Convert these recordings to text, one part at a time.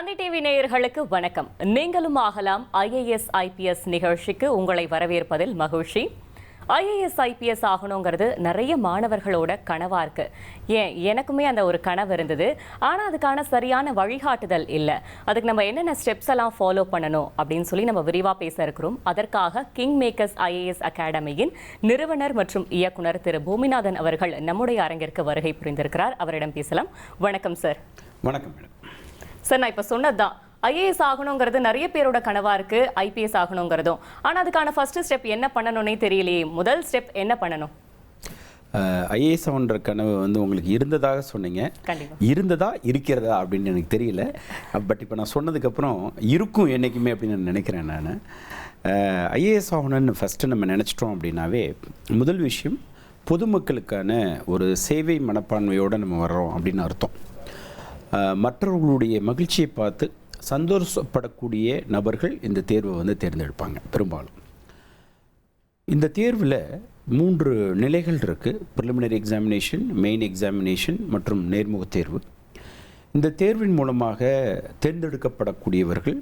தந்தி TV நேயர்களுக்கு வணக்கம். நீங்களும் ஆகலாம் IAS IPS நிகழ்ச்சிக்கு உங்களை வரவேற்பதில் மகிழ்ச்சி. IAS IPS ஆகணுங்கிறது நிறைய மாணவர்களோட கனவா இருக்கு. எனக்குமே அந்த ஒரு கனவு இருந்தது. ஆனால் அதுக்கான சரியான வழிகாட்டுதல் இல்லை. அதுக்கு நம்ம என்னென்ன ஸ்டெப்ஸ் எல்லாம் ஃபாலோ பண்ணணும் அப்படின்னு சொல்லி நம்ம விரிவாக பேச இருக்கிறோம். அதற்காக கிங் மேக்கர்ஸ் IAS அகாடமியின் நிறுவனர் மற்றும் இயக்குனர் திரு பூமிநாதன் அவர்கள் நம்முடைய அரங்கிற்கு வருகை புரிந்திருக்கிறார். அவரிடம் பேசலாம். வணக்கம் சார். வணக்கம் மேடம். சார், நான் இப்போ சொன்னதுதான் IAS ஆகணுங்கிறது நிறைய பேரோட கனவா இருக்கு, IPS ஆகணுங்கிறதும். ஆனால் அதுக்கான ஃபர்ஸ்ட் ஸ்டெப் என்ன பண்ணணும்னே தெரியலையே. முதல் ஸ்டெப் என்ன பண்ணணும்? IAS ஆகுன்ற கனவு உங்களுக்கு இருந்ததாக சொன்னீங்க. இருந்ததா இருக்கிறதா அப்படின்னு எனக்கு தெரியல. பட் இப்போ நான் சொன்னதுக்கப்புறம் இருக்கும் என்றைக்குமே அப்படின்னு நான் நினைக்கிறேன். நான் IAS ஆகணும்னு ஃபஸ்ட்டு நம்ம நினச்சிட்டோம் அப்படின்னாவே முதல் விஷயம் பொதுமக்களுக்கான ஒரு சேவை மனப்பான்மையோடு நம்ம வர்றோம் அப்படின்னு அர்த்தம். மற்றவர்களுடைய மகிழ்ச்சியை பார்த்து சந்தோஷப்படக்கூடிய நபர்கள் இந்த தேர்வை தேர்ந்தெடுப்பாங்க. பெரும்பாலும் இந்த தேர்வில் 3 நிலைகள் இருக்குது. ப்ரிலிமினரி எக்ஸாமினேஷன், மெயின் எக்ஸாமினேஷன் மற்றும் நேர்முக தேர்வு. இந்த தேர்வின் மூலமாக தேர்ந்தெடுக்கப்படக்கூடியவர்கள்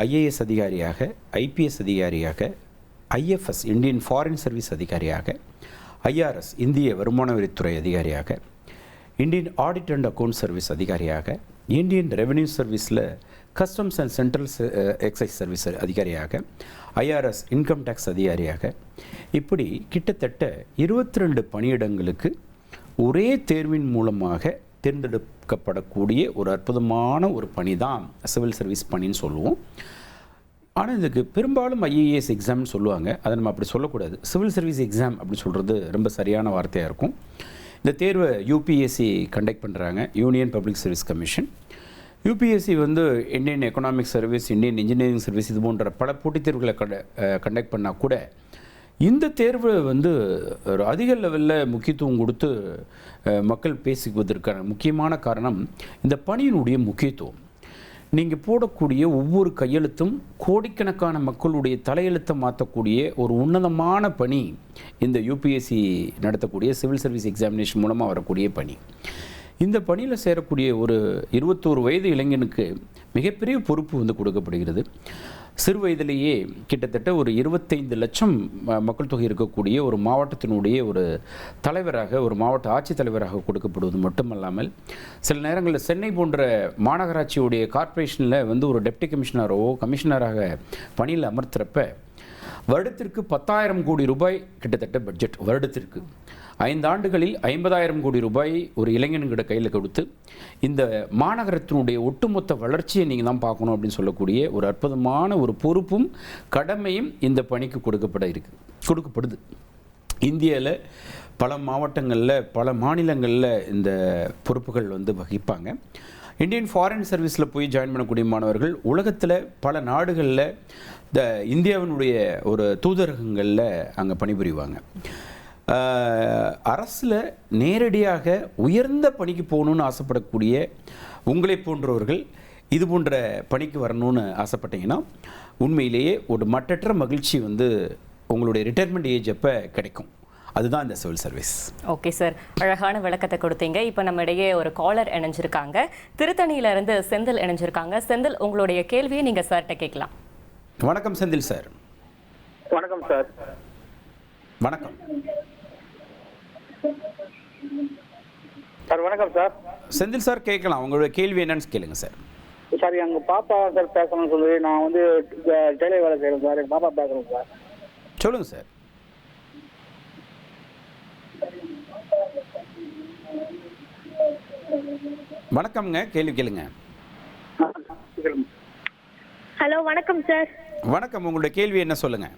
IAS அதிகாரியாக, IPS அதிகாரியாக, IFS இந்தியன் ஃபாரின் சர்வீஸ் அதிகாரியாக, IRS இந்திய வருமான வரித்துறை அதிகாரியாக, Indian audit and account service அதிகாரியாக, இந்தியன் ரெவென்யூ சர்வீஸில் customs and central exercise service அதிகாரியாக, IRS இன்கம் டேக்ஸ் அதிகாரியாக, இப்படி கிட்டத்தட்ட 22 பணியிடங்களுக்கு ஒரே தேர்வின் மூலமாக தேர்ந்தெடுக்கப்படக்கூடிய ஒரு அற்புதமான ஒரு பணி தான் சிவில் சர்வீஸ் பணின்னு சொல்லுவோம். ஆனால் இதுக்கு பெரும்பாலும் IAS எக்ஸாம்னு சொல்லுவாங்க. அதை நம்ம அப்படி சொல்லக்கூடாது. சிவில் சர்வீஸ் எக்ஸாம் அப்படின்னு சொல்கிறது ரொம்ப சரியான வார்த்தையாக இருக்கும். இந்த தேர்வை UPSC கண்டக்ட் பண்ணுறாங்க, union public service commission. UPSC Indian economic service, Indian engineering service இது போன்ற பல போட்டித் தேர்வுகளை கண்டக்ட் பண்ணால் கூட இந்த தேர்வு ஒரு அதிக லெவலில் முக்கியத்துவம் கொடுத்து மக்கள் பேசிக்குவதற்கான முக்கியமான காரணம் இந்த பணியினுடைய முக்கியத்துவம். நீங்கள் போடக்கூடிய ஒவ்வொரு கையெழுத்தும் கோடிக்கணக்கான மக்களுடைய தலையெழுத்தை மாற்றக்கூடிய ஒரு உன்னதமான பணி இந்த UPSC நடத்தக்கூடிய சிவில் சர்வீஸ் எக்ஸாமினேஷன் மூலமாக வரக்கூடிய பணி. இந்த பணியில் சேரக்கூடிய ஒரு 21 வயது இளைஞனுக்கு மிகப்பெரிய பொறுப்பு கொடுக்கப்படுகிறது. சிறு வயதிலேயே கிட்டத்தட்ட ஒரு 25 லட்சம் மக்கள் தொகை இருக்கக்கூடிய ஒரு மாவட்டத்தினுடைய ஒரு தலைவராக, ஒரு மாவட்ட ஆட்சித்தலைவராக கொடுக்கப்படுவது மட்டுமல்லாமல் சில நேரங்களில் சென்னை போன்ற மாநகராட்சியுடைய கார்ப்பரேஷனில் ஒரு டெப்டி கமிஷனராக பணியில் அமர்த்துறப்ப வருடத்திற்கு 10,000 கோடி ரூபாய் கிட்டத்தட்ட பட்ஜெட். வருடத்திற்கு 5 ஆண்டுகளில் 50,000 கோடி ரூபாய் ஒரு இளைஞன்கிட்ட கையில் கொடுத்து இந்த மாநகரத்தினுடைய ஒட்டுமொத்த வளர்ச்சியை நீங்கள் தான் பார்க்கணும் அப்படின்னு சொல்லக்கூடிய ஒரு அற்புதமான ஒரு பொறுப்பும் கடமையும் இந்த பணிக்கு கொடுக்கப்படுது. இந்தியாவில் பல மாவட்டங்களில், பல மாநிலங்களில் இந்த பொறுப்புகள் வகிப்பாங்க. இந்தியன் ஃபாரின் சர்வீஸில் போய் ஜாயின் பண்ணக்கூடிய மாணவர்கள் உலகத்தில் பல நாடுகளில் இந்த இந்தியாவினுடைய ஒரு தூதரகங்களில் அங்கே பணிபுரிவாங்க. அரசில் நேரடியாக உயர்ந்த பணிக்கு போகணுன்னு ஆசைப்படக்கூடிய உங்களை போன்றவர்கள் இது போன்ற பணிக்கு வரணும்னு ஆசைப்பட்டீங்கன்னா உண்மையிலேயே ஒரு மட்டற்ற மகிழ்ச்சி உங்களுடைய ரிட்டையர்மெண்ட் ஏஜ் அப்போ கிடைக்கும். அதுதான் இந்த சிவில் சர்வீஸ். ஓகே சார், அழகான விளக்கத்தை கொடுத்தீங்க. இப்போ நம்ம இடையே ஒரு காலர் இணைஞ்சிருக்காங்க. திருத்தணியிலிருந்து செந்தில் இணைஞ்சிருக்காங்க. செந்தில், உங்களுடைய கேள்வியை நீங்கள் சார்கிட்ட கேட்கலாம். வணக்கம் செந்தில் சார். வணக்கம் சார். வணக்கம் சார். வணக்கம் சார். செந்தில் சார், கேட்கலாம். உங்களுடைய கேள்வி என்னன்னு கேளுங்க சார். சார், எங்கள் பாப்பா சார் பேசணும்னு சொல்லி நான் டெய்லி வேலை செய்கிறேன் சார். எங்கள் பாப்பா பேசுகிறேன் சார். சொல்லுங்கள் சார். வணக்கம்ங்க, கேள்வி கேளுங்க. ஹலோ, வணக்கம் சார். வணக்கம், உங்களுடைய கேள்வி என்ன சொல்லுங்க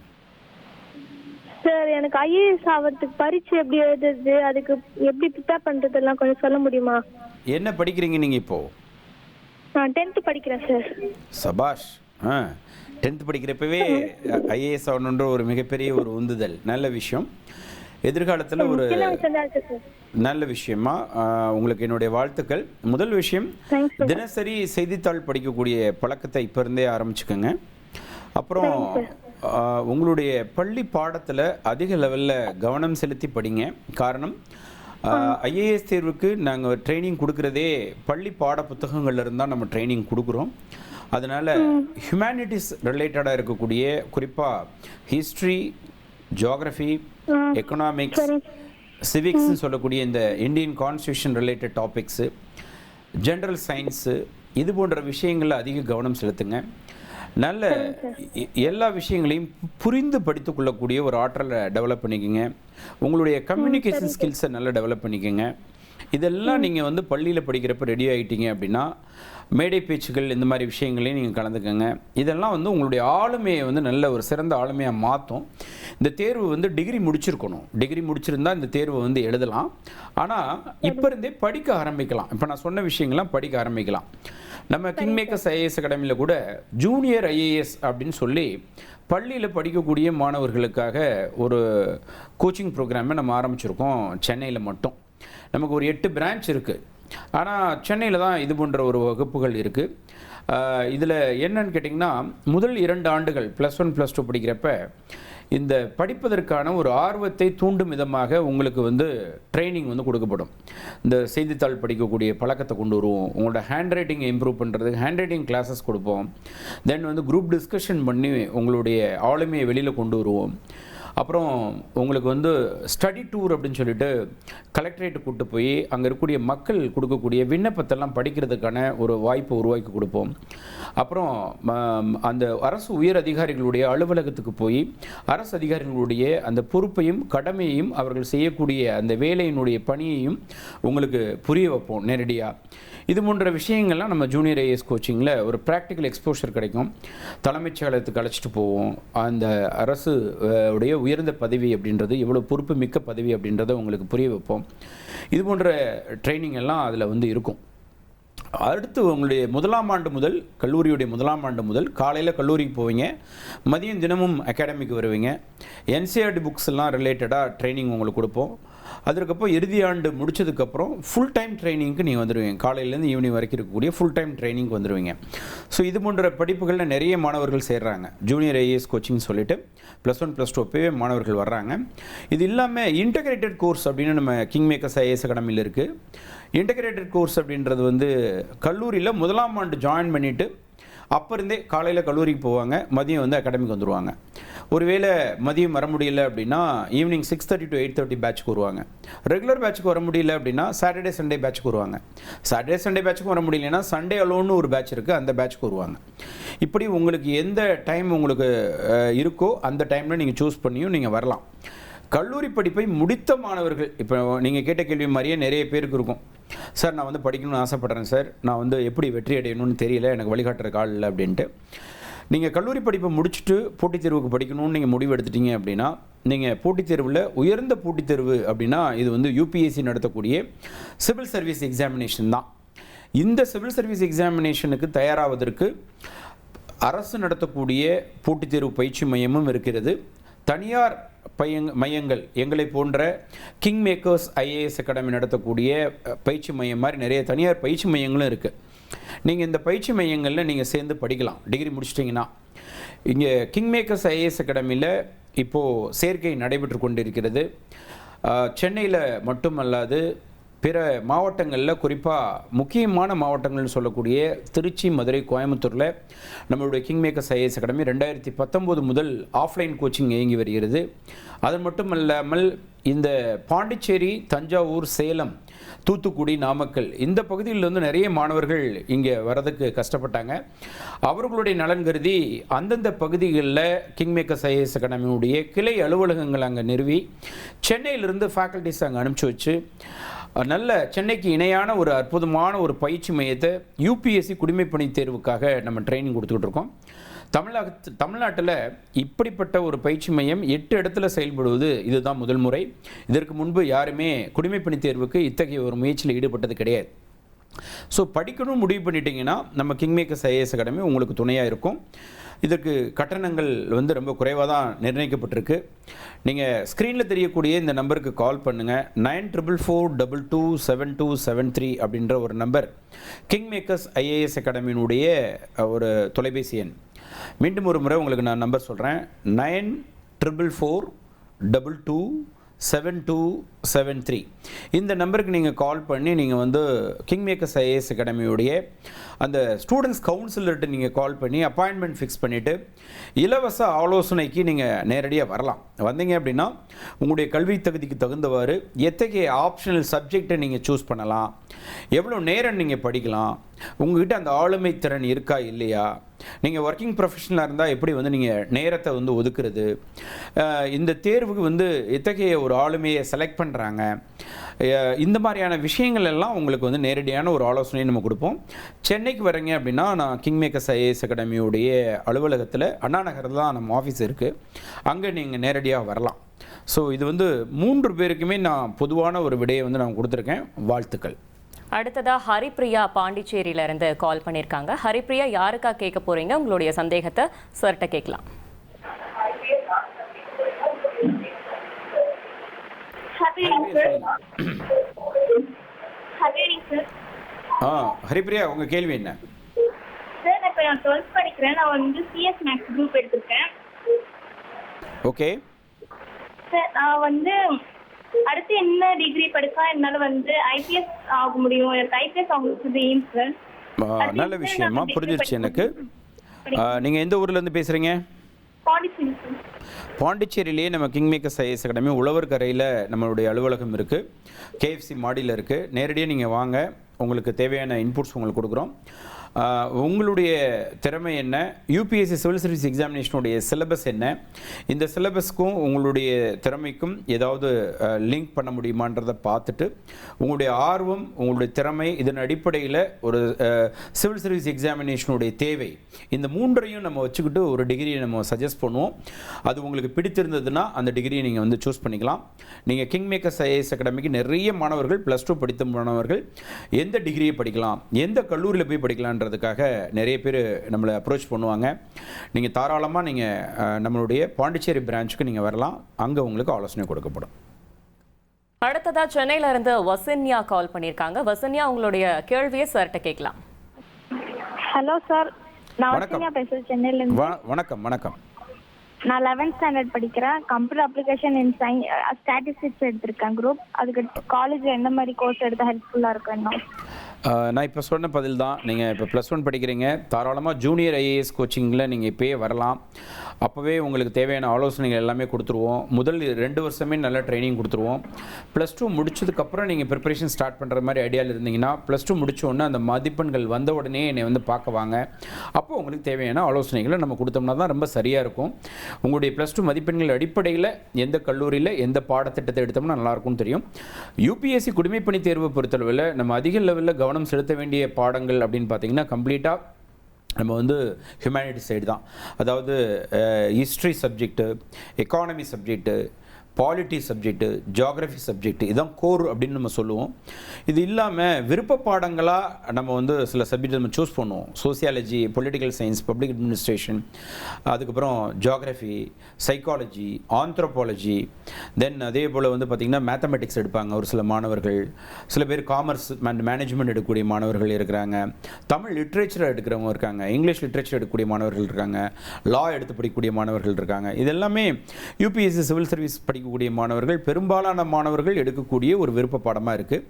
சார். எனக்கு IAS ஆகிறதுக்கு பரீட்சை எப்படி எழுதுறது, அதுக்கு எப்படி ப்ரிப்பேர் பண்ணுறதெல்லாம் கொஞ்சம் சொல்ல முடியுமா? என்ன படிக்கிறீங்க நீங்கள் இப்போ? நான் 10th படிக்கிறேன் சார். சபாஷ். 10th படிக்கிறப்பவே IAS ஆகணுன்ற ஒரு மிகப்பெரிய ஒரு உந்துதல். நல்ல விஷயம். எதிர்காலத்தில் ஒரு நல்ல விஷயமா உங்களுக்கு என்னுடைய வாழ்த்துக்கள். முதல் விஷயம், தினசரி செய்தித்தாள் படிக்கக்கூடிய பழக்கத்தை இப்போ இருந்தே ஆரம்பிச்சுக்கோங்க. அப்புறம் உங்களுடைய பள்ளி பாடத்தில் அதிக லெவலில் கவனம் செலுத்தி படிங்க. காரணம், ஐஏஎஸ் தேர்வுக்கு நாங்கள் ட்ரைனிங் கொடுக்குறதே பள்ளி பாட புத்தகங்கள்ல இருந்தால் நம்ம ட்ரைனிங் கொடுக்குறோம். அதனால் ஹியூமனிட்டிஸ் ரிலேட்டடாக இருக்கக்கூடிய குறிப்பாக ஹிஸ்ட்ரி, ஜியாகிரஃபி, எக்கனாமிக்ஸ், சிவிக்ஸ்ன்னு சொல்லக்கூடிய இந்த Indian constitution related topics, general science, இது போன்ற விஷயங்களில் அதிக கவனம் செலுத்துங்க. நல்ல எல்லா விஷயங்களையும் புரிந்து படித்து கொள்ளக்கூடிய ஒரு ஆற்றலை டெவலப் பண்ணிக்கோங்க. உங்களுடைய கம்யூனிகேஷன் ஸ்கில்ஸை நல்லா டெவலப் பண்ணிக்கோங்க. இதெல்லாம் நீங்கள் வந்து பள்ளியில் படிக்கிறப்ப ரெடி ஆகிட்டீங்க அப்படின்னா மேடை பேச்சுகள் இந்த மாதிரி விஷயங்களையும் நீங்கள் கலந்துக்கங்க. இதெல்லாம் வந்து உங்களுடைய ஆளுமையை வந்து நல்ல ஒரு சிறந்த ஆளுமையாக மாற்றும். இந்த தேர்வு வந்து டிகிரி முடிச்சிருக்கணும். டிகிரி முடிச்சிருந்தா இந்த தேர்வை வந்து எழுதலாம். ஆனால் இப்போ இருந்தே படிக்க ஆரம்பிக்கலாம். இப்போ நான் சொன்ன விஷயங்கள்லாம் படிக்க ஆரம்பிக்கலாம். நம்ம கிங்மேக்கர்ஸ் ஐஏஎஸ் அகாடமியில் கூட ஜூனியர் ஐஏஎஸ் அப்படின்னு சொல்லி பள்ளியில் படிக்கக்கூடிய மாணவர்களுக்காக ஒரு கோச்சிங் ப்ரோக்ராமை நம்ம ஆரம்பிச்சிருக்கோம் சென்னையில் மட்டும். நமக்கு ஒரு 8 பிரான்ச் இருக்குது. ஆனால் சென்னையில் தான் இது போன்ற ஒரு வகுப்புகள் இருக்குது. இதில் என்னன்னு கேட்டிங்கன்னா, முதல் 2 ஆண்டுகள் +1 +2 படிக்கிறப்ப இந்த படிப்பதற்கான ஒரு ஆர்வத்தை தூண்டும் விதமாக உங்களுக்கு வந்து ட்ரைனிங் வந்து கொடுக்கப்படும். இந்த செய்தித்தாள் படிக்கக்கூடிய பழக்கத்தை கொண்டு வருவோம். உங்களோட ஹேண்ட் ரைட்டிங்கை இம்ப்ரூவ் பண்ணுறதுக்கு ஹேண்ட் ரைட்டிங் கிளாஸஸ் கொடுப்போம். தென் வந்து குரூப் டிஸ்கஷன் பண்ணி உங்களுடைய ஆளுமையை வெளியில் கொண்டு வருவோம். அப்புறம் உங்களுக்கு வந்து ஸ்டடி டூர் அப்படின்னு சொல்லிட்டு கலெக்டரேட்டு கூப்பிட்டு போய் அங்கே இருக்கக்கூடிய மக்கள் கொடுக்கக்கூடிய விண்ணப்பத்தெல்லாம் படிக்கிறதுக்கான ஒரு வாய்ப்பை உருவாக்கி கொடுப்போம். அப்புறம் அந்த அரசு உயர் அதிகாரிகளுடைய அலுவலகத்துக்கு போய் அரசு அதிகாரிகளுடைய அந்த பொறுப்பையும் கடமையையும் அவர்கள் செய்யக்கூடிய அந்த வேலையினுடைய பணியையும் உங்களுக்கு புரிய வைப்போம் நேரடியாக. இது போன்ற விஷயங்கள்லாம் நம்ம ஜூனியர் ஐஏஎஸ் கோச்சிங்கில் ஒரு ப்ராக்டிக்கல் எக்ஸ்போஷர் கிடைக்கும். தலைமைச் செயலகத்துக்கு அழைச்சிட்டு போவோம். அந்த அரசு உடைய உயர்ந்த பதவி அப்படின்றது எவ்வளோ பொறுப்பு மிக்க பதவி அப்படின்றத உங்களுக்கு புரிய வைப்போம். இது போன்ற ட்ரைனிங் எல்லாம் அதில் வந்து இருக்கும். அடுத்து உங்களுடைய 1ஆம் ஆண்டு முதல், கல்லூரியுடைய 1ஆம் ஆண்டு முதல் காலையில் கல்லூரிக்கு போவீங்க, மதியம் தினமும் அகாடமிக்கு வருவீங்க. என்சிஆர்டி புக்ஸ் எல்லாம் ரிலேட்டடாக ட்ரைனிங் உங்களுக்கு கொடுப்போம். அதற்கப்புறம் இறுதி ஆண்டு முடிச்சதுக்கப்புறம் ஃபுல் டைம் ட்ரைனிங்க்கு நீங்கள் வந்துடுவீங்க. காலையிலேருந்து ஈவினிங் வரைக்கும் இருக்கக்கூடிய ஃபுல் டைம் ட்ரைனிங்க்கு வந்துடுவீங்க. ஸோ இது போன்ற படிப்புகளில் நிறைய மாணவர்கள் சேர்றாங்க. ஜூனியர் ஐஏஎஸ் கோச்சிங் சொல்லிட்டு +1 +2 அப்போவே மாணவர்கள் வர்றாங்க. இது இல்லாமல் இன்டகிரேட்டட் கோர்ஸ் அப்படின்னு நம்ம கிங்மேக்கர்ஸ் ஐஏஎஸ் அகாடமியில் இருக்குது. இன்டகிரேட்டட் கோர்ஸ் அப்படின்றது வந்து கல்லூரியில் 1ஆம் ஆண்டு ஜாயின் பண்ணிவிட்டு அப்போ இருந்தே காலையில் கல்லூரிக்கு போவாங்க, மதியம் வந்து அகாடமிக்கு வந்துடுவாங்க. ஒருவேளை மதியம் வர முடியல அப்படின்னா ஈவினிங் 6:30 to 8:30 பேட்ச்க்கு வருவாங்க. ரெகுலர் பேட்ச்க்கு வர முடியல அப்படின்னா சாட்டர்டே சண்டே பேட்ச்க்கு வருவாங்க. சாட்டர்டே சண்டே பேட்ச்க்கு வர முடியலன்னா சண்டே அலோன்னு ஒரு பேட்ச் இருக்குது, அந்த பேட்ச்க்கு வருவாங்க. இப்படி உங்களுக்கு எந்த டைம் உங்களுக்கு இருக்கோ அந்த டைமில் நீங்கள் சூஸ் பண்ணியும் நீங்கள் வரலாம். கல்லூரி படிப்பை முடித்த மாணவர்கள், இப்போ நீங்கள் கேட்ட கேள்வி மாதிரியே நிறைய பேருக்கு இருக்கும். சார் நான் வந்து படிக்கணும்னு ஆசைப்பட்றேன் சார், நான் வந்து எப்படி வெற்றி அடையணும்னு தெரியல, எனக்கு வழிகாட்டுற கால் இல்லை அப்படின்ட்டு. நீங்கள் கல்லூரி படிப்பை முடிச்சுட்டு போட்டித் தேர்வுக்கு படிக்கணும்னு நீங்கள் முடிவு எடுத்துட்டீங்க அப்படின்னா, நீங்கள் போட்டித் தேர்வில் உயர்ந்த போட்டித் தேர்வு அப்படின்னா இது வந்து யூபிஎஸ்சி நடத்தக்கூடிய சிவில் சர்வீஸ் எக்ஸாமினேஷன் தான். இந்த சிவில் சர்வீஸ் எக்ஸாமினேஷனுக்கு தயாராவதற்கு அரசு நடத்தக்கூடிய போட்டித் தேர்வு பயிற்சி மையமும் இருக்கிறது. தனியார் மையங்கள் எங்களை போன்ற கிங்மேக்கர்ஸ் ஐஏஎஸ் அகாடமி நடத்தக்கூடிய பயிற்சி மையம் மாதிரி நிறைய தனியார் பயிற்சி மையங்களும் இருக்குது. நீங்கள் இந்த பயிற்சி மையங்களில் நீங்கள் சேர்ந்து படிக்கலாம். டிகிரி முடிச்சிட்டிங்கன்னா இங்கே கிங்மேக்கர்ஸ் ஐஏஎஸ் அகாடமியில் இப்போது சேர்க்கை நடைபெற்று கொண்டிருக்கிறது. சென்னையில் மட்டுமல்லாது பிற மாவட்டங்களில், குறிப்பாக முக்கியமான மாவட்டங்கள்னு சொல்லக்கூடிய திருச்சி, மதுரை, கோயம்புத்தூரில் நம்மளுடைய கிங்மேக்கர்ஸ் ஐஏஎஸ் அகாடமி 2019 முதல் ஆஃப்லைன் கோச்சிங் இயங்கி வருகிறது. அது மட்டும் இல்லாமல் இந்த பாண்டிச்சேரி, தஞ்சாவூர், சேலம், தூத்துக்குடி, நாமக்கல் இந்த பகுதியில் வந்து நிறைய மாணவர்கள் இங்கே வரதுக்கு கஷ்டப்பட்டாங்க. அவர்களுடைய நலன் கருதி அந்தந்த பகுதிகளில் கிங்மேக்கர்ஸ் ஐஏஎஸ் அகாடமியுடைய கிளை அலுவலகங்கள் அங்கே நிறுவி சென்னையிலிருந்து ஃபேக்கல்டிஸ் அங்கே அனுப்பிச்சி வச்சு நல்ல சென்னைக்கு இணையான ஒரு அற்புதமான ஒரு பயிற்சி மையத்தை யூபிஎஸ்சி குடிமைப்பணி தேர்வுக்காக நம்ம ட்ரைனிங் கொடுத்துக்கிட்டு இருக்கோம். தமிழ்நாட்டில் இப்படிப்பட்ட ஒரு பயிற்சி மையம் 8 இடத்துல செயல்படுவது இதுதான் முதல் முறை. இதற்கு முன்பு யாருமே குடிமைப்பணி தேர்வுக்கு இத்தகைய ஒரு முயற்சியில் ஈடுபட்டது கிடையாது. ஸோ படிக்கணும் முடிவு பண்ணிட்டீங்கன்னா நம்ம கிங்மேக்கர்ஸ் ஐஏஎஸ் அகாடமி உங்களுக்கு துணையாக இருக்கும். இதற்கு கட்டணங்கள் வந்து ரொம்ப குறைவாக தான் நிர்ணயிக்கப்பட்டிருக்கு. நீங்கள் ஸ்க்ரீனில் தெரியக்கூடிய இந்த நம்பருக்கு கால் பண்ணுங்கள். 9444227273 அப்படின்ற ஒரு நம்பர் கிங்மேக்கர்ஸ் ஐஏஎஸ் அகாடமியினுடைய ஒரு தொலைபேசி எண். மீண்டும் ஒரு முறை உங்களுக்கு நான் நம்பர் சொல்கிறேன். 944422 7273. இந்த நம்பருக்கு நீங்கள் கால் பண்ணி நீங்கள் வந்து கிங் மேக்கர்ஸ் ஐஏஎஸ் அகாடமியுடைய அந்த ஸ்டூடெண்ட்ஸ் கவுன்சிலர்கிட்ட நீங்கள் கால் பண்ணி அப்பாயின்மெண்ட் ஃபிக்ஸ் பண்ணிவிட்டு இலவச ஆலோசனைக்கு நீங்கள் நேரடியாக வரலாம். வந்தீங்க அப்படின்னா உங்களுடைய கல்வி தகுதிக்கு தகுந்தவாறு எத்தகைய ஆப்ஷனல் சப்ஜெக்டை நீங்கள் சூஸ் பண்ணலாம், எவ்வளோ நேரம் நீங்கள் படிக்கலாம், உங்கள்கிட்ட அந்த ஆளுமை திறன் இருக்கா இல்லையா, நீங்கள் ஒர்க்கிங் ப்ரொஃபஷனலாக இருந்தால் எப்படி வந்து நீங்கள் நேரத்தை வந்து ஒதுக்குறது, இந்த தேர்வுக்கு வந்து எத்தகைய ஒரு ஆளுமையை செலக்ட் பண்ணுறாங்க, இந்த மாதிரியான விஷயங்கள் எல்லாம் உங்களுக்கு வந்து நேரடியான ஒரு ஆலோசனையை நம்ம கொடுப்போம். சென்னைக்கு வரீங்க அப்படின்னா நான் கிங் மேக்கர்ஸ் ஐஏஎஸ் அகாடமியுடைய அலுவலகத்தில் அண்ணா நகரில் தான் நம்ம ஆஃபீஸ் இருக்குது, அங்கே நீங்கள் நேரடியாக வரலாம். ஸோ இது வந்து 3 பேருக்குமே நான் பொதுவான ஒரு விடையை வந்து நான் கொடுத்துருக்கேன். வாழ்த்துக்கள். அடுத்ததா ஹரிப்ரியா பாண்டிச்சேரியில இருந்து கால் பண்ணியிருக்காங்க. ஹரிப்ரியா, யாருக்கா கேட்க போறீங்க? உங்களுடைய சந்தேகத்தை சார்ட்ட கேட்கலாம். ஹரிப்ரியா, உங்க கேள்வி என்ன? சார், இப்போ நான் 12th படிக்கிறேன். நான் வந்து சிஎஸ் மேக்ஸ் குரூப் எடுத்திருக்கேன். ஓகே சார், நான் வந்து அடுத்து என்ன டிகிரி படிச்சா என்னால வந்து ஐபிஎஸ் ஆக முடியும்? எனக்கு ஐபிஎஸ் ஆகுறது எய்ம் சார். நல்ல விஷயமா புரிஞ்சிருச்சு எனக்கு. நீங்கள் எந்த ஊர்லேருந்து பேசுகிறீங்க? பாண்டிச்சேரி சார். பாண்டிச்சேரியிலேயே நம்ம கிங் மேக்கர்ஸ் ஐஏஎஸ் அகாடமி உழவர் கரையில் நம்மளுடைய அலுவலகம் இருக்குது, கேஎஃப்சி மாடியில் இருக்குது. நேரடியாக நீங்கள் வாங்க, உங்களுக்கு தேவையான இன்புட்ஸ் உங்களுக்கு கொடுக்குறோம். உங்களுடைய திறமை என்ன, யூபிஎஸ்சி சிவில் சர்வீஸ் எக்ஸாமினேஷனுடைய சிலபஸ் என்ன, இந்த சிலபஸ்க்கும் உங்களுடைய திறமைக்கும் ஏதாவது லிங்க் பண்ண முடியுமான்றதை பார்த்துட்டு உங்களுடைய ஆர்வம், உங்களுடைய திறமை, இதன் அடிப்படையில் ஒரு சிவில் சர்வீஸ் எக்ஸாமினேஷனுடைய தேவை, இந்த 3ஐயும் நம்ம வச்சுக்கிட்டு ஒரு டிகிரியை நம்ம சஜஸ்ட் பண்ணுவோம். அது உங்களுக்கு பிடித்திருந்ததுன்னா அந்த டிகிரியை நீங்கள் வந்து சூஸ் பண்ணிக்கலாம். நீங்கள் கிங் மேக்கர்ஸ் ஐஏஎஸ் அகாடமிக்கு நிறைய மாணவர்கள் +2 படித்த மாணவர்கள் எந்த டிகிரியை படிக்கலாம், எந்த கல்லூரியில் போய் படிக்கலான்ற அதுக்காக நிறைய பேர் நம்மளை அப்ரோச் பண்ணுவாங்க. நீங்கள் தாராளமாக நீங்கள் நம்மளுடைய பாண்டிச்சேரி பிரான்ச்சுக்கு நீங்கள் வரலாம், அங்கே உங்களுக்கு ஆலோசனை கொடுக்கப்படும். அடுத்ததா சென்னையில இருந்து வசன்யா கால் பண்ணியிருக்காங்க. வசன்யா, உங்களுடைய கேள்வியை சார்ட்ட கேட்கலாம். ஹலோ சார், நான் வசன்யா பேசுறேன் சென்னையில இருந்து. வணக்கம். வணக்கம். நான் 11th ஸ்டாண்டர்ட் படிக்கிறேன். கம்ப்யூட்டர் அப்ளிகேஷன் இன் ஸ்டாட்டிஸ்டிக்ஸ் எடுத்திருக்கேன் குரூப். அதுக்கு காலேஜில் எந்த மாதிரி கோர்ஸ் எடுத்தால் ஹெல்ப்ஃபுல்லாக இருக்கும் என்ன? நான் இப்போ சொன்ன பதில் தான். நீங்கள் இப்போ +1 படிக்கிறீங்க, தாராளமாக ஜூனியர் ஐஏஎஸ் கோச்சிங்கில் நீங்கள் இப்போயே வரலாம். அப்போவே உங்களுக்கு தேவையான ஆலோசனைகள் எல்லாமே கொடுத்துருவோம். முதல் 2 வருஷமே நல்ல ட்ரைனிங் கொடுத்துருவோம். +2 முடிச்சதுக்கப்புறம் நீங்கள் ப்ரிப்பரேஷன் ஸ்டார்ட் பண்ணுற மாதிரி ஐடியாவில் இருந்தீங்கன்னா +2 முடித்தோடனே அந்த மதிப்பெண்கள் வந்த உடனே என்னை வந்து பார்க்க வாங்க. அப்போ உங்களுக்கு தேவையான ஆலோசனைகளை நம்ம கொடுத்தோம்னா தான் ரொம்ப சரியாக இருக்கும். உங்களுடைய +2 மதிப்பெண்கள் அடிப்படையில் எந்த கல்லூரியில் எந்த பாடத்திட்டத்தை எடுத்தோம்னா நல்லாயிருக்கும்னு தெரியும். யூபிஎஸ்சி குடிமைப்பணி தேர்வை பொறுத்தளவில் நம்ம அதிக லெவலில் கவனம் செலுத்த வேண்டிய பாடங்கள் அப்படின்னு பார்த்தீங்கன்னா கம்ப்ளீட்டாக நம்ம வந்து ஹியூமனிட்டிஸ் சைடு தான். அதாவது history subject, economy subject, polity subject, geography subject, இதுதான் கோர் அப்படின்னு நம்ம சொல்லுவோம். இது இல்லாமல் விருப்ப பாடங்களாக நம்ம வந்து சில சப்ஜெக்ட் நம்ம சூஸ் பண்ணுவோம். Sociology, political science, public administration, அதுக்கப்புறம் ஜியாகிரஃபி, சைக்காலஜி, ஆந்த்ரோபாலஜி, தென் அதே போல் வந்து பார்த்திங்கன்னா மேத்தமெட்டிக்ஸ் எடுப்பாங்க ஒரு சில மாணவர்கள். சில பேர் காமர்ஸ் அண்ட் மேனேஜ்மெண்ட் எடுக்கக்கூடிய மாணவர்கள் இருக்கிறாங்க, தமிழ் லிட்ரேச்சர் எடுக்கிறவங்க இருக்காங்க, இங்கிலீஷ் லிட்ரேச்சர் எடுக்கக்கூடிய மாணவர்கள் இருக்காங்க, லா எடுத்து படிக்கக்கூடிய மாணவர்கள் இருக்காங்க. இதெல்லாமே யூபிஎஸ்சி சிவில் சர்வீஸ் படிக்கக்கூடிய மாணவர்கள், பெரும்பாலான மாணவர்கள் எடுக்கக்கூடிய ஒரு விருப்ப பாடமாக இருக்குது.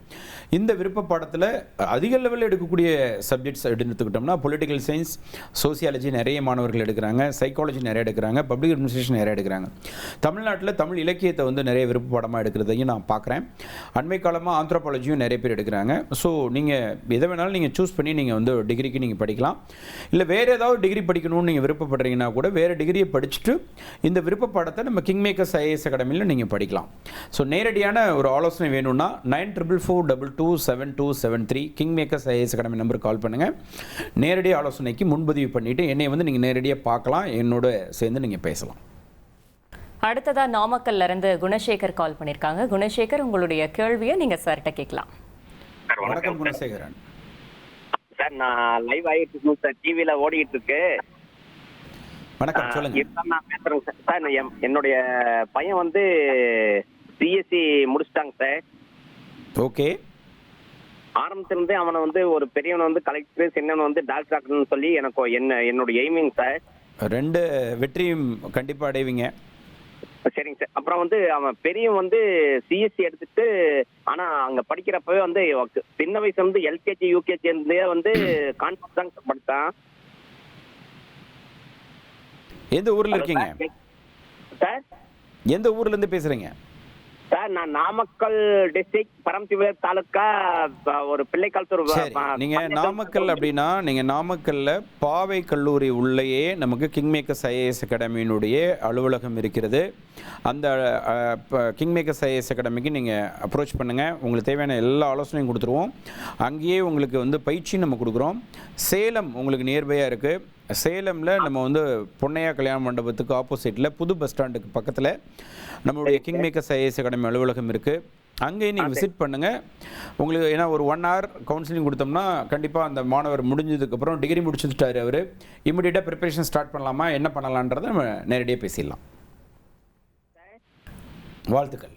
இந்த விருப்ப பாடத்தில் அதிக லெவலில் எடுக்கக்கூடிய சப்ஜெக்ட்ஸ் எடுத்துக்கிட்டோம்னா பொலிட்டிக்கல் சயின்ஸ், சோசியாலஜி நிறைய மாணவர்கள் எடுக்கிறாங்க, சைக்காலஜி நிறைய எடுக்கிறாங்க, பப்ளிக் அட்மினிஸ்ட்ரேஷன் நிறைய எடுக்கிறாங்க. தமிழ்நாட்டில் தமிழ் இலக்கியத்தை வந்து நிறைய விருப்ப பாடமாக எடுக்கிறதையும் நான் பார்க்குறேன். அண்மை காலமாக ஆந்த்ரோபாலஜியும் நிறைய பேர் எடுக்கிறாங்க. ஸோ நீங்கள் எதை வேணாலும் நீங்கள் சூஸ் பண்ணி நீங்கள் வந்து டிகிரிக்கு நீங்கள் படிக்கலாம். இல்லை வேறு ஏதாவது டிகிரி படிக்கணும்னு நீங்கள் விருப்பப்படுறீங்கன்னா கூட வேறு டிகிரியை படிச்சுட்டு இந்த விருப்ப பாடத்தை நம்ம கிங் மேக்கர்ஸ் ஐஏஎஸ் அகாடமியில் நீங்கள் படிக்கலாம். ஸோ நேரடியான ஒரு ஆலோசனை வேணும்னா 9444227273 கிங் மேக்கர்ஸ் ஐஏஎஸ் அகாடமி நம்பருக்கு கால் பண்ணுங்கள். நேரடி ஆலோசனைக்கு முன்பதிவு பண்ணிவிட்டு என்னை வந்து நீங்கள் நேரடியாக பார்க்கலாம், என்னோட சேர்ந்து நீங்கள் பேசலாம். அடுத்ததா நாமக்கல்ல இருந்து குணசேகர் கால் பண்ணியிருக்காங்க. குணசேகர், உங்களுடைய கேள்வியை நீங்கள் சார்ட்ட கேட்கலாம். வணக்கம் குணசேகரன். சார், நான் லைவ் ஆகிட்டு இருக்கேன் சார், டிவியில் ஓடிக்கிட்டு இருக்கு. வணக்கம், சொல்லுங்க. நான் பேசுறேங்க சார். சார், என்னுடைய பையன் வந்து சிஎஸ்சி முடிச்சிட்டாங்க சார். ஓகே. ஆரம்பத்திலிருந்தே அவனை வந்து ஒரு பெரியவனை வந்து கலெக்டர், சின்னவனை வந்து டாக்டர் ஆக்கணும்னு சொல்லி எனக்கு என்னுடைய எய்மிங் சார். 2 வெற்றியும் கண்டிப்பாக அடைவீங்க. சரிங்க சார். அப்புறம் வந்து அவன் பெரியவன் வந்து சிஎஸ்சி எடுத்துட்டு, ஆனா அங்க படிக்கிறப்பவே வந்து சின்ன வயசுல இருந்து எல்கேஜி யூகேஜி இருந்தே வந்து கான்வென்ட் தான் படித்தான். எந்த ஊர்ல இருக்கீங்க சார்? எந்த ஊர்ல இருந்து பேசுறீங்க சார் நான் நாமக்கல் டிஸ்ட்ரிக்ட் பரமசிவகர் தாலுக்கா ஒரு பிள்ளைக்காலத்தூர். சரி, நீங்க நாமக்கல் அப்படின்னா நீங்க நாமக்கல்ல பாவை கல்லூரி உள்ளேயே நமக்கு கிங் மேக்கர்ஸ் ஐஏஎஸ் அகாடமியினுடைய அலுவலகம் இருக்கிறது. அந்த கிங் மேக்கர்ஸ் ஐஏஎஸ் அகாடமிக்கு நீங்கள் அப்ரோச் பண்ணுங்கள். உங்களுக்கு தேவையான எல்லா ஆலோசனையும் கொடுத்துருவோம். அங்கேயே உங்களுக்கு வந்து பயிற்சி நம்ம கொடுக்குறோம். சேலம் உங்களுக்கு நியர்பையாக இருக்குது. சேலமில் நம்ம வந்து பொன்னையா கல்யாண மண்டபத்துக்கு ஆப்போசிட்டில் புது பஸ் ஸ்டாண்டுக்கு பக்கத்தில் நம்மளுடைய கிங் மேக்கர்ஸ் ஐஏஎஸ் அகாடமி அலுவலகம் இருக்குது. அங்கேயும் நீங்கள் விசிட் பண்ணுங்கள். உங்களுக்கு ஏன்னா ஒரு 1 hour கவுன்சிலிங் கொடுத்தோம்னா கண்டிப்பாக அந்த மாணவர் முடிஞ்சதுக்கப்புறம் டிகிரி முடிச்சுட்டாரு, அவர் இமிடியேட்டாக ப்ரிப்பரேஷன் ஸ்டார்ட் பண்ணலாமா என்ன பண்ணலான்றதை நம்ம நேரடியாக பேசிடலாம். வாழ்த்துக்கள்.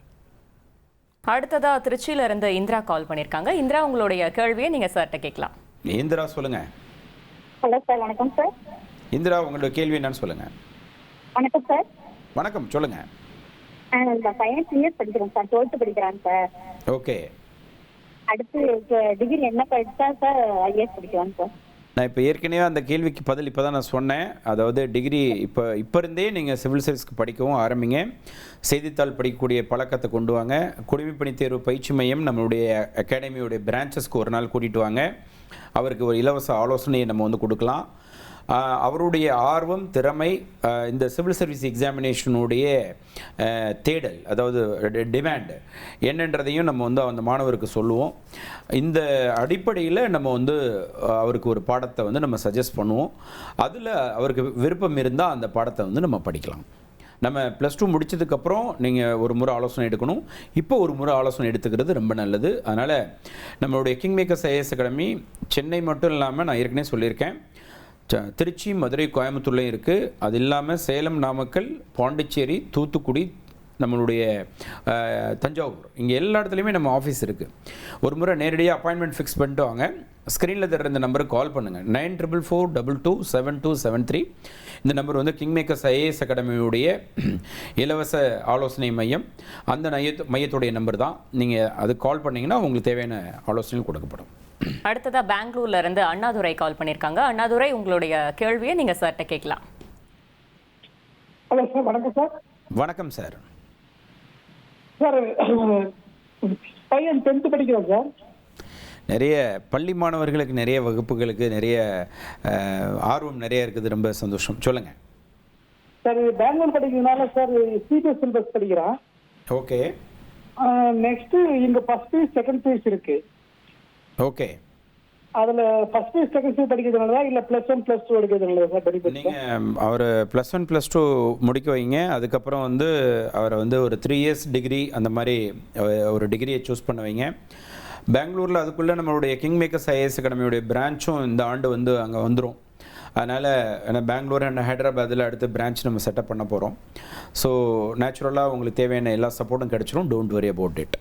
அடுத்ததா திருச்சியில இருந்து இந்திரா கால் பண்ணியிருக்காங்க. இந்திரா, உங்களுடைய கேள்வியை நீங்க சார்கிட்ட கேட்கலாம். இந்திரா சொல்லுங்க. ஹலோ சார், வணக்கம் சார். இந்திரா, உங்களோட கேள்வி என்னன்னு சொல்லுங்க. வணக்கம் சார். வணக்கம், சொல்லுங்க. நான் பையன் சிஎஸ் படிக்கிறேன் சார், 12th படிக்கிறான் சார். ஓகே. அடுத்து டிகிரி என்ன படிச்சா சார் ஐஏஎஸ் படிக்கலாம் சார்? நான் இப்போ ஏற்கனவே அந்த கேள்விக்கு பதில் இப்போ தான் நான் சொன்னேன். அதாவது டிகிரி இப்போ இருந்தே நீங்கள் சிவில் சர்வீஸ்க்கு படிக்கவும் ஆரம்பிங்க. செய்தித்தாள் படிக்கக்கூடிய பழக்கத்தை கொண்டு வாங்க. குடிமைப்பணி தேர்வு பயிற்சி மையம் நம்மளுடைய அகாடமியோடைய பிரான்ச்சஸ்க்கு ஒரு நாள் கூட்டிகிட்டு வாங்க. அவருக்கு ஒரு இலவச ஆலோசனையை நம்ம வந்து கொடுக்கலாம். அவருடைய ஆர்வம், திறமை, இந்த சிவில் சர்வீஸ் எக்ஸாமினேஷனுடைய தேடல், அதாவது டிமாண்ட் என்னன்றதையும் நம்ம வந்து அந்த மாணவருக்கு சொல்லுவோம். இந்த அடிப்படையில் நம்ம வந்து அவருக்கு ஒரு பாடத்தை வந்து நம்ம சஜஸ்ட் பண்ணுவோம். அதில் அவருக்கு விருப்பம் இருந்தால் அந்த பாடத்தை வந்து நம்ம படிக்கலாம். நம்ம +2 முடித்ததுக்கப்புறம் நீங்கள் ஒரு முறை ஆலோசனை எடுக்கணும். இப்போ ஒரு முறை ஆலோசனை எடுத்துக்கிறது ரொம்ப நல்லது. அதனால் நம்மளுடைய king Makers IAS academy Chennai மட்டும் இல்லாமல், நான் ஏற்கனவே சொல்லியிருக்கேன், திருச்சி, மதுரை, கோயம்புத்தூர்லையும் இருக்குது. அது இல்லாமல் சேலம், நாமக்கல், பாண்டிச்சேரி, தூத்துக்குடி, நம்மளுடைய தஞ்சாவூர், இங்கே எல்லா இடத்துலையுமே நம்ம ஆஃபீஸ் இருக்குது. ஒரு முறை நேரடியாக அப்பாயின்மெண்ட் ஃபிக்ஸ் பண்ணிட்டு வாங்க. ஸ்க்ரீனில் தர இந்த நம்பருக்கு கால் பண்ணுங்கள். 9444227273. இந்த நம்பர் வந்து கிங் மேக்கர்ஸ் ஐஏஎஸ் அகாடமியுடைய இலவச ஆலோசனை மையம். அந்த மையத்துடைய நம்பர் தான். நீங்கள் அது கால் பண்ணிங்கன்னா உங்களுக்கு தேவையான ஆலோசனைகள் கொடுக்கப்படும். அடுத்ததா பெங்களூர்ல இருந்து அண்ணாதுரை கால் பண்ணியிருக்காங்க. அண்ணாதுரை, உங்களுடைய கேள்வியை நீங்க சார்கிட்ட கேட்கலாம். ஹலோ சார், வணக்கம் சார். வணக்கம் சார். சார் பையன் 10th படிக்கிறான் சார். நிறைய பள்ளி மாணவர்களுக்கு நிறைய வகுப்புகளுக்கு நிறைய ஆர்வம் நிறைய இருக்குது. ரொம்ப சந்தோஷம், சொல்லுங்கள். சார் பெங்களூர் படிக்கிறதுனால சார் சிபிஎஸ் சிலபஸ் படிக்கிறான். ஓகே. நெக்ஸ்ட் இங்க ஃபர்ஸ்ட் பேஜ் செகண்ட் பேஜ் இருக்கு. ஓகே. அதுல ஃபர்ஸ்ட் பேஜ் செகண்ட் பேஜ் படிக்கிறதுனால இல்ல +1 +2 எடுக்கிறதுனால சார் படிப்பு? நீங்கள் அவர் +1 +2 முடிக்க வைங்க. அதுக்கப்புறம் வந்து அவரை வந்து ஒரு 3 years டிகிரி அந்த மாதிரி ஒரு டிகிரியை சூஸ் பண்ண வைங்க. பெங்களூரில் அதுக்குள்ளே நம்மளுடைய கிங் மேக்கர்ஸ் ஐஏஎஸ் அகாடமியோடைய பிரான்ச்சும் இந்த ஆண்டு வந்து அங்கே வந்துடும். அதனால் ஏன்னா பெங்களூர் அண்ட் ஹைதராபாத்தில் அடுத்த பிரான்ச் நம்ம செட்டப் பண்ண போகிறோம். ஸோ நேச்சுரலாக உங்களுக்கு தேவையான எல்லா சப்போர்ட்டும் கிடைச்சிடும். Don't worry about it.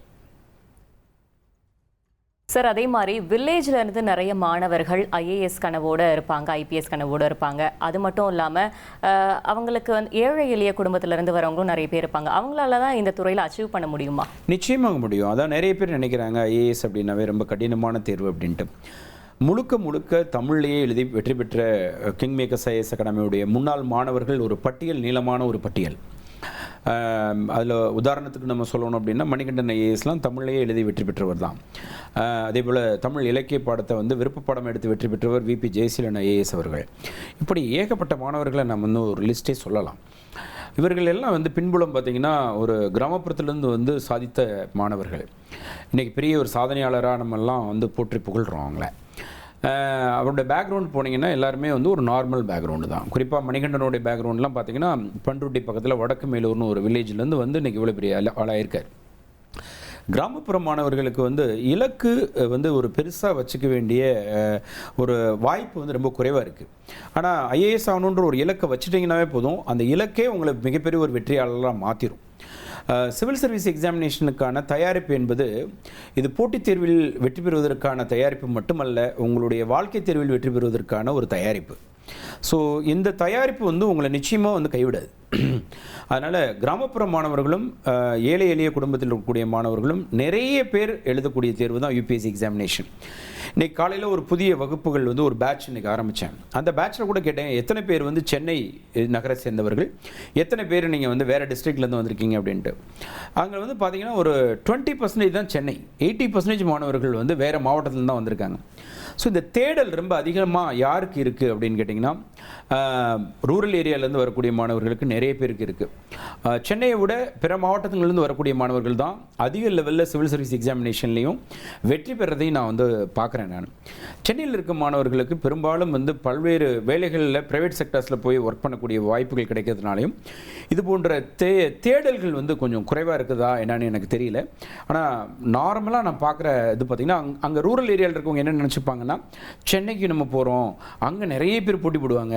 Sir, அதே மாதிரி வில்லேஜில் இருந்து நிறைய மாணவர்கள் ஐஏஎஸ் கனவோடு இருப்பாங்க, ஐபிஎஸ் கனவோடு இருப்பாங்க. அது மட்டும் இல்லாமல் அவங்களுக்கு வந்து ஏழை எளிய குடும்பத்திலேருந்து வரவங்களும் நிறைய பேர் இருப்பாங்க. அவங்களால தான் இந்த துறையில் அச்சீவ் பண்ண முடியுமா? நிச்சயமாக முடியும். அதான் நிறைய பேர் நினைக்கிறாங்க ஐஏஎஸ் அப்படின்னாவே ரொம்ப கடினமான தேர்வு அப்படின்ட்டு. முழுக்க தமிழ்லேயே எழுதி வெற்றி பெற்ற கிங் மேக்கர்ஸ் ஐஏஎஸ் அகாடமியுடைய முன்னாள் மாணவர்கள் ஒரு பட்டியல், நீளமான ஒரு பட்டியல். அதில் உதாரணத்துக்கு நம்ம சொல்லணும் அப்படின்னா மணிகண்டன் ஐஏஎஸ்லாம் தமிழ்லேயே எழுதி வெற்றி பெற்றவர் தான். அதே போல் தமிழ் இலக்கிய பாடத்தை வந்து விருப்ப பாடம் எடுத்து வெற்றி பெற்றவர் விபி ஜெயசீலன் ஐஏஎஸ் அவர்கள். இப்படி ஏகப்பட்ட மாணவர்களை நம்ம வந்து ஒரு லிஸ்ட்டே சொல்லலாம். இவர்கள் எல்லாம் வந்து பின்புலம் பார்த்திங்கன்னா ஒரு கிராமப்புறத்துலேருந்து வந்து சாதித்த மாணவர்கள். இன்றைக்கி பெரிய ஒரு சாதனையாளராக நம்மெல்லாம் வந்து போற்றி புகழ்கிறோம் அவங்கள. அவருடைய பேக்ரவுண்ட் போனீங்கன்னா எல்லாருமே வந்து ஒரு நார்மல் பேக்ரவுண்டு தான். குறிப்பாக மணிகண்டனுடைய பேக்ரவுண்ட்லாம் பார்த்திங்கன்னா பண்ருட்டி பக்கத்தில் வடக்கு மேலூர்னு ஒரு வில்லேஜ்லேருந்து வந்து இன்றைக்கி இவ்வளோ பெரிய ஆளாயிருக்கார். கிராமப்புற மாணவர்களுக்கு வந்து இலக்கு வந்து ஒரு பெருசாக வச்சுக்க வேண்டிய ஒரு வாய்ப்பு வந்து ரொம்ப குறைவாக இருக்குது. ஆனால் ஐஏஎஸ் ஆகணுன்ற ஒரு இலக்கை வச்சுட்டிங்கன்னாவே போதும், அந்த இலக்கே உங்களை மிகப்பெரிய ஒரு வெற்றியாளராக மாற்றிடும். சிவில் சர்வீஸ் எக்ஸாமினேஷனுக்கான தயாரிப்பு என்பது இது போட்டித் தேர்வில் வெற்றி பெறுவதற்கான தயாரிப்பு மட்டுமல்ல, உங்களுடைய வாழ்க்கை தேர்வில் வெற்றி பெறுவதற்கான ஒரு தயாரிப்பு. ஸோ இந்த தயாரிப்பு வந்து உங்களை நிச்சயமாக வந்து கைவிடாது. அதனால் கிராமப்புற மாணவர்களும் ஏழை எளிய குடும்பத்தில் இருக்கக்கூடிய மாணவர்களும் நிறைய பேர் எழுதக்கூடிய தேர்வு தான் யூபிஎஸ்சி எக்ஸாமினேஷன். இன்றைக்கி காலையில் ஒரு புதிய வகுப்புகள் வந்து ஒரு பேட்ச் இன்றைக்கி ஆரம்பித்தேன். அந்த பேட்சில் கூட கேட்டேன், எத்தனை பேர் வந்து சென்னை நகரை சேர்ந்தவர்கள், எத்தனை பேர் நீங்கள் வந்து வேறு டிஸ்ட்ரிக்ட்லேருந்து வந்திருக்கீங்க அப்படின்ட்டு. அங்கே வந்து பார்த்தீங்கன்னா ஒரு 20% தான் சென்னை, 80% மாணவர்கள் வந்து வேறு மாவட்டத்தில் தான் வந்திருக்காங்க. ஸோ இந்த தேடல் ரொம்ப அதிகமாக யாருக்கு இருக்குது அப்படின்னு கேட்டிங்கன்னா, ரூரல் ஏரியாவிலேருந்து வரக்கூடிய மாணவர்களுக்கு நிறைய பேருக்கு இருக்குது. சென்னையை விட பிற மாவட்டங்கள்லேருந்து வரக்கூடிய மாணவர்கள் தான் அதிக லெவலில் சிவில் சர்வீஸ் எக்ஸாமினேஷன்லேயும் வெற்றி பெறதையும் நான் வந்து பார்க்குறேன். நான் சென்னையில் இருக்க மாணவர்களுக்கு பெரும்பாலும் வந்து பல்வேறு வேலைகளில் ப்ரைவேட் செக்டர்ஸில் போய் ஒர்க் பண்ணக்கூடிய வாய்ப்புகள் கிடைக்கிறதுனாலையும் இது போன்ற தேடல்கள் வந்து கொஞ்சம் குறைவாக இருக்குதா என்னன்னு எனக்கு தெரியல. ஆனால் நார்மலாக நான் பார்க்குற இது பார்த்திங்கன்னா, அங்கே ரூரல் ஏரியாவில் இருக்கவங்க என்ன நினச்சிப்பாங்கன்னா, சென்னைக்கு நம்ம போகிறோம், அங்கே நிறைய பேர் போட்டி போடுவாங்க,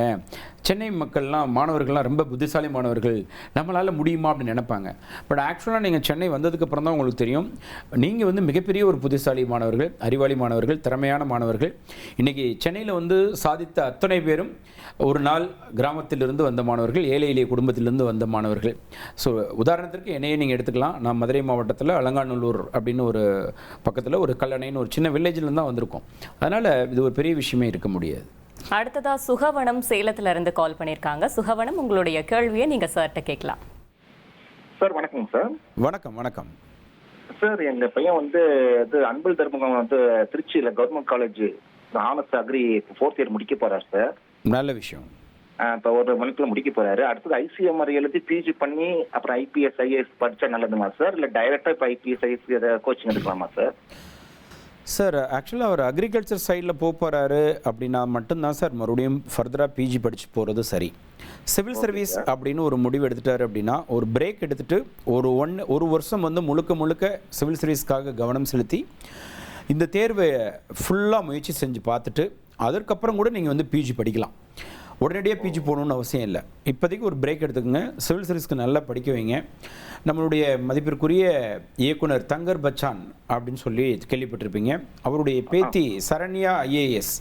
சென்னை மக்கள்லாம் மாணவர்கள்லாம் ரொம்ப புத்திசாலி மாணவர்கள், நம்மளால் முடியுமா அப்படின்னு நினைப்பாங்க. பட் ஆக்சுவலாக நீங்கள் சென்னை வந்ததுக்கப்புறம் தான் உங்களுக்கு தெரியும், நீங்கள் வந்து மிகப்பெரிய ஒரு புத்திசாலி மாணவர்கள், அறிவாளி மாணவர்கள், திறமையான மாணவர்கள். இன்றைக்கி சென்னையில் வந்து சாதித்த அத்தனை பேரும் ஒரு நாள் கிராமத்திலிருந்து வந்த மாணவர்கள், ஏழை எளிய குடும்பத்திலிருந்து வந்த மாணவர்கள். ஸோ உதாரணத்திற்கு என்னையே நீங்கள் எடுத்துக்கலாம். நான் மதுரை மாவட்டத்தில் அலங்காநல்லூர் அப்படின்னு ஒரு பக்கத்தில் ஒரு கல்லணைன்னு ஒரு சின்ன வில்லேஜில் தான் வந்திருக்கோம். அதனால் இது ஒரு பெரிய விஷயமே இருக்க முடியாது. அடுத்ததா சுகவனம் சேலத்துல இருந்து கால் பண்ணியிருக்காங்க. சுகவனம், உங்களுடைய கேள்வியை நீங்க சார்கிட்ட கேட்கலாம். சார் வணக்கம் சார். வணக்கம். வணக்கம் சார், எங்க பையன் வந்து அன்பில் தர்மகம் வந்து திருச்சியில் government college honours agri 4th year முடிக்க போறாரு சார். நல்ல விஷயம். இப்போ ஒரு மணிக்குள்ள முடிக்க போறாரு. அடுத்தது ஐசிஎம்ஆர் எழுதி பிஜி பண்ணி அப்புறம் ஐபிஎஸ் ஐஏஎஸ் படிச்சா நல்லதுமா சார், இல்லை டைரக்டா இப்போ ஐபிஎஸ் ஐஏஎஸ் கோச்சிங் எடுக்கலாமா சார்? சார் ஆக்சுவலாக அவர் அக்ரிகல்ச்சர் சைடில் போகிறாரு அப்படின்னா மட்டும்தான் சார் மறுபடியும் ஃபர்தராக பிஜி படித்து போகிறது சரி. சிவில் சர்வீஸ் அப்படின்னு ஒரு முடிவு எடுத்துட்டாரு அப்படின்னா ஒரு பிரேக் எடுத்துகிட்டு ஒரு வருஷம் வந்து முழுக்க சிவில் சர்வீஸ்க்காக கவனம் செலுத்தி இந்த தேர்வை ஃபுல்லாக முயற்சி செஞ்சு பார்த்துட்டு அதற்கப்புறம் கூட நீங்கள் வந்து பிஜி படிக்கலாம். உடனடியாக பிஜி போகணுன்னு அவசியம் இல்லை. இப்போதைக்கு ஒரு பிரேக் எடுத்துக்கோங்க, சிவில் சர்வீஸ்க்கு நல்லா படிக்க வைங்க. நம்மளுடைய மதிப்பிற்குரிய இயக்குனர் தங்கர் பச்சான் அப்படின்னு சொல்லி கேள்விப்பட்டிருப்பீங்க. அவருடைய பேத்தி சரண்யா ஐஏஎஸ்,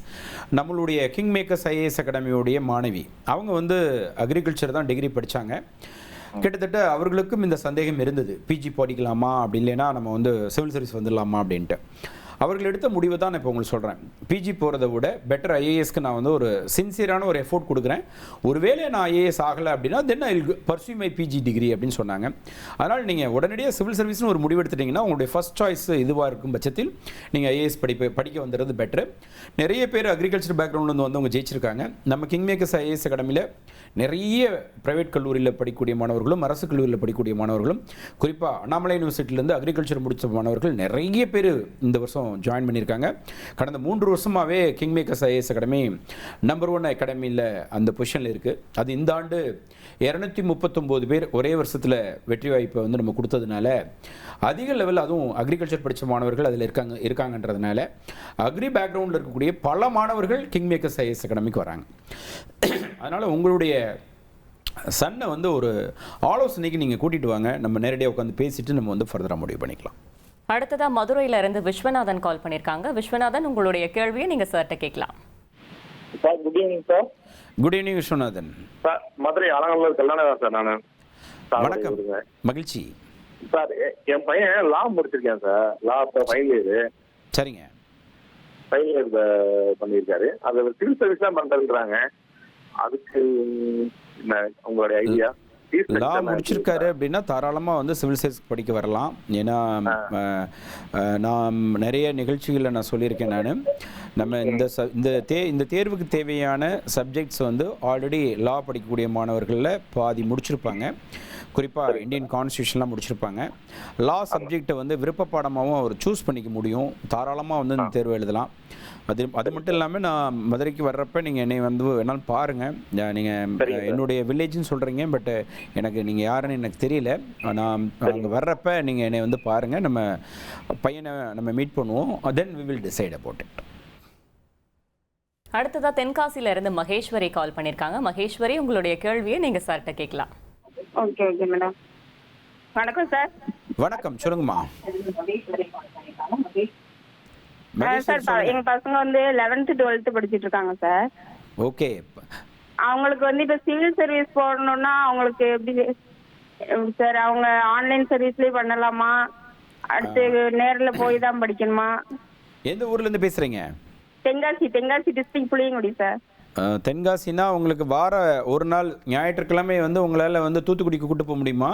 நம்மளுடைய கிங் மேக்கர்ஸ் ஐஏஎஸ் அகாடமியோடைய மாணவி. அவங்க வந்து அக்ரிகல்ச்சர் தான் டிகிரி படித்தாங்க. கிட்டத்தட்ட அவர்களுக்கும் இந்த சந்தேகம் இருந்தது, பிஜி படிக்கலாமா அப்படி இல்லைன்னா நம்ம வந்து சிவில் சர்வீஸ் வந்துடலாமா அப்படின்ட்டு. அவர்கள் எடுத்த முடிவை தான் நான் இப்போ உங்களுக்கு சொல்கிறேன். பிஜி போகிறத விட பெட்டர் ஐஏஎஸ்க்கு நான் வந்து ஒரு சின்சியரான ஒரு எஃபோர்ட் கொடுக்குறேன். ஒருவேளை நான் ஐஏஎஸ் ஆகலை அப்படின்னா then I will pursue my PG degree அப்படின்னு சொன்னாங்க. அதனால் நீங்கள் உடனடியாக சிவில் சர்வீஸ்னு ஒரு முடிவு எடுத்துட்டிங்கன்னா உங்களுடைய ஃபர்ஸ்ட் சாய்ஸ் இதுவாக இருக்கும் பட்சத்தில் நீங்கள் ஐஏஎஸ் படிக்க வந்துடுறது பெட்ரு. நிறைய பேர் அக்ரிகல்ச்சர் பேக்ரவுண்ட்லேருந்து வந்தவங்க ஜெயிச்சிருக்காங்க. நம்ம கிங் மேக்கர்ஸ் ஐஏஎஸ் அகாடமியில் நிறைய ப்ரைவேட் கல்லூரியில் படிக்கக்கூடிய மாணவர்களும் அரசு கல்லூரியில் படிக்கக்கூடிய மாணவர்களும், குறிப்பாக அண்ணாமலை யூனிவர்சிட்டியிலேருந்து அக்ரிகல்ச்சர் முடித்த மாணவர்கள் நிறைய பேர் இந்த வருஷம் ஜாயின் பண்ணியிருக்காங்க. கடந்த 3 வருஷமாகவே King Makers IAS Academy number 1 அகாடமியில் அந்த பொசிஷனில் இருக்குது. அது இந்த ஆண்டு 239 பேர் ஒரே வருஷத்தில் வெற்றி வாய்ப்பை வந்து நம்ம கொடுத்ததுனால அதிக லெவலில் அதுவும் அக்ரிகல்ச்சர் படித்த மாணவர்கள் அதில் இருக்காங்கன்றதுனால அக்ரி பேக்ரவுண்டில் இருக்கக்கூடிய பல மாணவர்கள் கிங் மேக்கர்ஸ் ஐஏஎஸ் அகாடமிக்கு வராங்க. அதனால் உங்களுடைய சன்னை வந்து ஒரு ஆலோசனைக்கு நீங்கள் கூட்டிகிட்டு வாங்க, நம்ம நேரடியாக உட்காந்து பேசிட்டு நம்ம வந்து ஃபர்தராக முடிவு பண்ணிக்கலாம். அடுத்ததா மதுரையில இருந்து விஸ்வநாதன் கால் பண்ணியிருக்காங்க. விஸ்வநாதன், உங்களுடைய கேள்வியை நீங்க சார்கிட்ட கேட்கலாம். Sir good evening sir. Good evening Viswanathan. Sir Madurai Alanganallur கல்யாணம் சார். நான் வணக்கம், மகிழ்ச்சி சார். என் பையன் லா முடிச்சிருக்கேன் சார். லா ஃபைனல் இயர். சரிங்க. ஃபைனல் இயர் பண்ணியிருக்காரு. அது சிவில் சர்வீஸ் தான் பண்ணுறதுன்றாங்க. அதுக்கு உங்களுடைய ஐடியா? லா முடிச்சிருக்காரு அப்படின்னா தாராளமாக வந்து சிவில் சர்வீஸ் படிக்க வரலாம். ஏன்னா நான் நிறைய நிகழ்ச்சிகளில் நான் சொல்லியிருக்கேன். நம்ம இந்த தேர்வுக்கு தேவையான சப்ஜெக்ட்ஸ் வந்து ஆல்ரெடி லா படிக்கக்கூடிய மாணவர்களில் பாதி முடிச்சிருப்பாங்க. குறிப்பாக இந்தியன் கான்ஸ்டியூஷன்லாம் முடிச்சிருப்பாங்க. லா சப்ஜெக்டை வந்து விருப்ப பாடமாகவும் அவர் சூஸ் பண்ணிக்க முடியும். தாராளமாக வந்து இந்த தேர்வு எழுதலாம். அது மட்டும் இல்லாமல் நான் மதுரைக்கு வர்றப்ப நீங்கள் என்னை வந்து வேணாலும் பாருங்கள். நீங்கள் என்னுடைய வில்லேஜ்னு சொல்கிறீங்க, பட் எனக்கு நீங்கள் யாருன்னு எனக்கு தெரியல. நான் அங்கே வர்றப்ப நீங்கள் என்னை வந்து பாருங்கள், நம்ம பையனை நம்ம மீட் பண்ணுவோம். Then we will decide about it. அடுத்ததாக தென்காசியில இருந்து மகேஸ்வரி கால் பண்ணியிருக்காங்க. மகேஸ்வரி, உங்களுடைய கேள்வியை நீங்கள் சார்கிட்ட கேட்கலாம். Okay madam. வணக்கம் சார். வணக்கம், சொல்லுங்கம்மா. சார் எங்க பசங்க வந்து 11th 12th படிச்சிட்டு இருக்காங்க சார். ஓகே. அவங்களுக்கு வந்து இப்போ சிவில் சர்வீஸ் போடணும்னா அவங்களுக்கு எப்படி சார்? அவங்க ஆன்லைன் சர்வீஸ்லேயே பண்ணலாமா, அடுத்து நேரில் போய் தான் படிக்கணுமா? எந்த ஊர்லேருந்து பேசுகிறீங்க? Tenkasi district Puliyangudi sir. தென்காசினா உங்களுக்கு வார ஒரு நாள் ஞாயிற்றுக்கிழமை வந்து உங்களால் வந்து தூத்துக்குடிக்கு கூட்டு போக முடியுமா?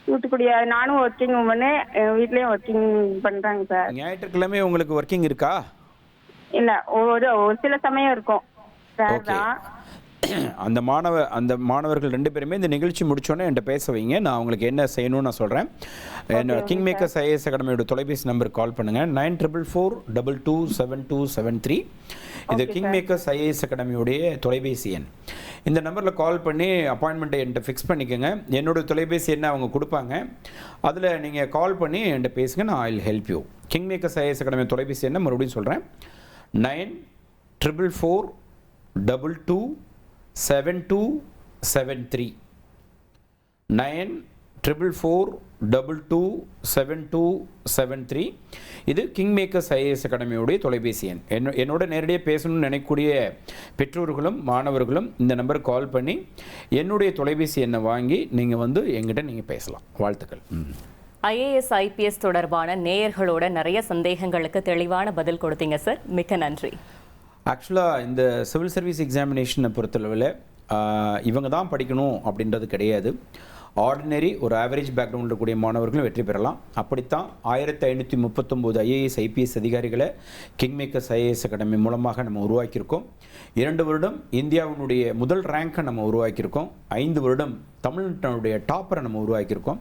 தூத்துக்குடி நானும் ஒர்க்கிங் உமனு, வீட்லேயும் ஒர்க்கிங் பண்ணுறாங்க சார். ஞாயிற்றுக்கிழமை உங்களுக்கு ஒர்க்கிங் இருக்கா? இல்லை, ஒரு சில சமயம் இருக்கும் சார் ஓகே. தான். அந்த மாணவர்கள் 2 பேருமே இந்த நிகழ்ச்சி முடிச்சோன்னே என்கிட்ட பேச வைங்க. நான் உங்களுக்கு என்ன செய்யணும்னு நான் சொல்கிறேன். என்னோட கிங் மேக்கர்ஸ் ஐஏஎஸ் அகாடமியோட தொலைபேசி நம்பருக்கு கால் பண்ணுங்கள். 9444227273. இது கிங் மேக்கர்ஸ் ஐஏஎஸ் அகாடமியோடைய தொலைபேசி எண். இந்த நம்பரில் கால் பண்ணி அப்பாயின்மெண்ட்டை என்கிட்ட ஃபிக்ஸ் பண்ணிக்கோங்க. என்னோட தொலைபேசி எண்ணை அவங்க கொடுப்பாங்க. அதில் நீங்கள் கால் பண்ணி என்கிட்ட பேசுங்க. நான் I will help you. King Makers IAS academy தொலைபேசி எண்ணை மறுபடியும் சொல்கிறேன். 9444227273. 9444227273. இது கிங் மேக்கர்ஸ் ஐஏஎஸ் அகாடமியோடைய தொலைபேசி எண். என்னோட நேரடியாக பேசணும்னு நினைக்கக்கூடிய பெற்றோர்களும் மாணவர்களும் இந்த நம்பருக்கு கால் பண்ணி என்னுடைய தொலைபேசி எண்ணை வாங்கி நீங்கள் வந்து எங்கிட்ட நீங்கள் பேசலாம். வாழ்த்துக்கள். ஐஏஎஸ் ஐபிஎஸ் தொடர்பான நேயர்களோட நிறைய சந்தேகங்களுக்கு தெளிவான பதில் கொடுத்தீங்க சார். மிக்க நன்றி. ஆக்சுவலாக இந்த சிவில் சர்வீஸ் எக்ஸாமினேஷனை பொறுத்தளவில் இவங்க தான் படிக்கணும் அப்படின்றது கிடையாது. ஆர்டினரி ஒரு ஆவரேஜ் பேக்ரவுண்ட் இருக்கக்கூடிய மாணவர்களும் வெற்றி பெறலாம். அப்படித்தான் 1539 ஐஏஎஸ் ஐபிஎஸ் அதிகாரிகளை கிங் மேக்கர்ஸ் ஐஏஎஸ் அகாடமி மூலமாக நம்ம உருவாக்கியிருக்கோம். 2 வருடம் இந்தியாவினுடைய முதல் ரேங்கை நம்ம உருவாக்கியிருக்கோம். 5 வருடம் தமிழ்நாட்டினுடைய டாப்பரை நம்ம உருவாக்கியிருக்கோம்.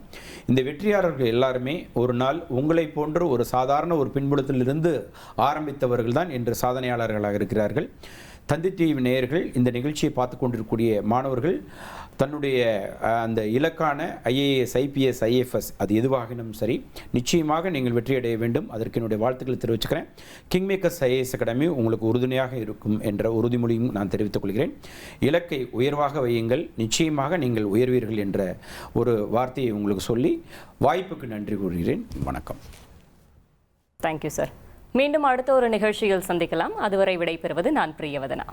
இந்த வெற்றியாளர்கள் எல்லாருமே ஒரு நாள் உங்களை போன்ற ஒரு சாதாரண ஒரு பின்புலத்திலிருந்து ஆரம்பித்தவர்கள் தான் இன்று சாதனையாளர்களாக இருக்கிறார்கள். தந்தி டிவி நேயர்கள், இந்த நிகழ்ச்சியை பார்த்து கொண்டிருக்கக்கூடிய மாணவர்கள் தன்னுடைய அந்த இலக்கான ஐஏஎஸ் ஐபிஎஸ் ஐஎஃப்எஸ் அது எதுவாகினும் சரி, நிச்சயமாக நீங்கள் வெற்றியடைய வேண்டும். அதற்கு என்னுடைய வாழ்த்துக்களை தெரிவிச்சுக்கிறேன். கிங் மேக்கர்ஸ் ஐஏஎஸ் அகாடமி உங்களுக்கு உறுதுணையாக இருக்கும் என்ற உறுதிமொழியும் நான் தெரிவித்துக் கொள்கிறேன். இலக்கை உயர்வாக வையுங்கள், நிச்சயமாக நீங்கள் உயர்வீர்கள் என்ற ஒரு வார்த்தையை உங்களுக்கு சொல்லி வாய்ப்புக்கு நன்றி கூறுகிறேன். வணக்கம். Thank you sir. மீண்டும் அடுத்த ஒரு நிகழ்ச்சியில் சந்திக்கலாம். அதுவரை விடைபெறுவது நான் பிரியவதனா.